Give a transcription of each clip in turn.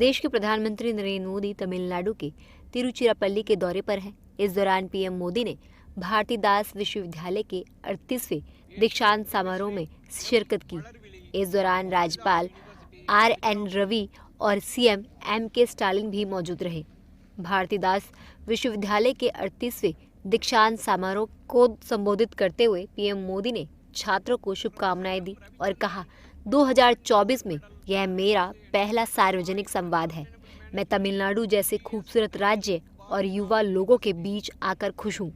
देश के प्रधानमंत्री नरेंद्र मोदी तमिलनाडु के तिरुचिरापल्ली के दौरे पर हैं। इस दौरान पीएम मोदी ने भारतीदास विश्वविद्यालय के 38वें दीक्षांत समारोह में शिरकत की। इस दौरान राज्यपाल आर.एन. रवि और सीएम एम.के. स्टालिन भी मौजूद रहे। भारतीदास विश्वविद्यालय के 38वें दीक्षांत समारोह को संबोधित करते हुए पीएम मोदी ने छात्रों को शुभकामनाएं दी और कहा, 2024 में यह मेरा पहला सार्वजनिक संवाद है। मैं तमिलनाडु जैसे खूबसूरत राज्य और युवा लोगों के बीच आकर खुश हूँ।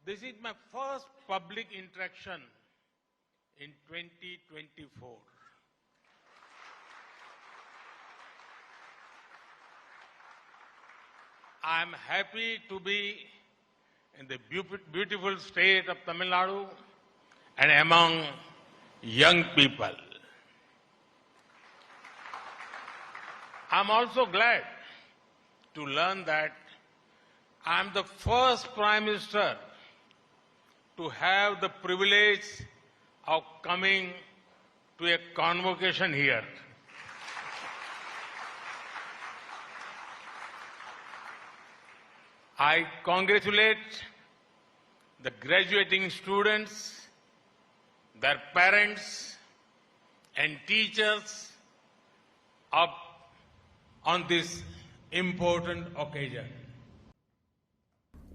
This is my first public interaction in 2024. I am happy to be in the beautiful state of Tamil Nadu and among young people. I am also glad to learn that I am the first Prime Minister to have the privilege of coming to a convocation here. I congratulate the graduating students, their parents and teachers on this important occasion.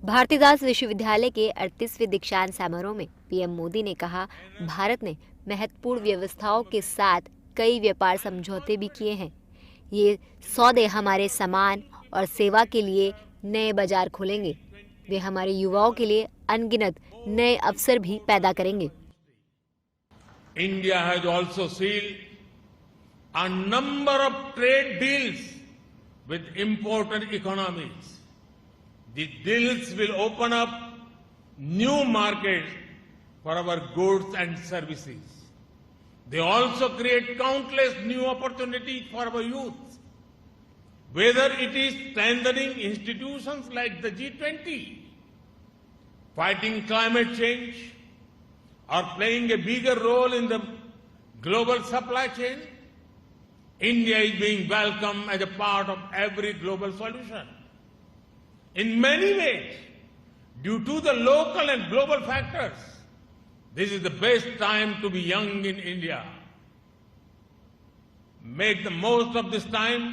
भारतीदास विश्वविद्यालय के 38वें दीक्षांत समारोह में PM Modi ने कहा, भारत ने महत्वपूर्ण व्यवस्थाओं के साथ कई व्यापार समझौते भी किए हैं। ये सौदे हमारे सामान और सेवा के लिए नए बाजार खोलेंगे। वे हमारे युवाओं के लिए अनगिनत नए अवसर भी पैदा करेंगे। India has also sealed a number of trade deals with important economies. These deals will open up new markets for our goods and services. They also create countless new opportunities for our youth. Whether it is strengthening institutions like the G20, fighting climate change, or playing a bigger role in the global supply chain, India is being welcomed as a part of every global solution. In many ways, due to the local and global factors, this is the best time to be young in India. Make the most of this time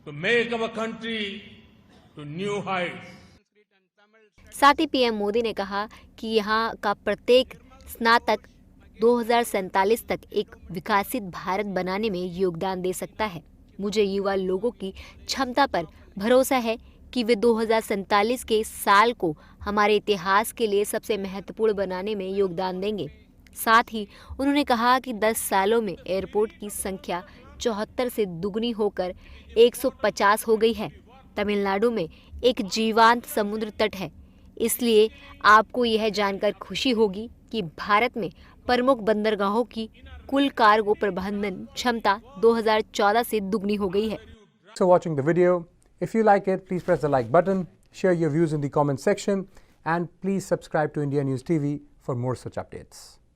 to make our country to new heights. साथ ही PM Modi ने कहा कि यहाँ का प्रत्येक स्नातक 2047 तक एक विकसित भारत बनाने में योगदान दे सकता है। मुझे युवा लोगों की क्षमता पर भरोसा है कि वे 2047 के साल को हमारे इतिहास के लिए सबसे महत्वपूर्ण बनाने में योगदान देंगे। साथ ही उन्होंने कहा कि 10 सालों में एयरपोर्ट की संख्या 74 से दुगनी होकर 150 हो गई है। तमिलनाडु में एक जीवंत समुद्र तट है, इसलिए आपको यह जानकर खुशी होगी कि भारत में प्रमुख बंदरगाहों की कुल कार्गो प्रबंधन क्षमता 2014 से दुगनी हो गई है। So watching the video, if you like it, please press the like button, share your views in the comment section, and please subscribe to India News TV for more such updates.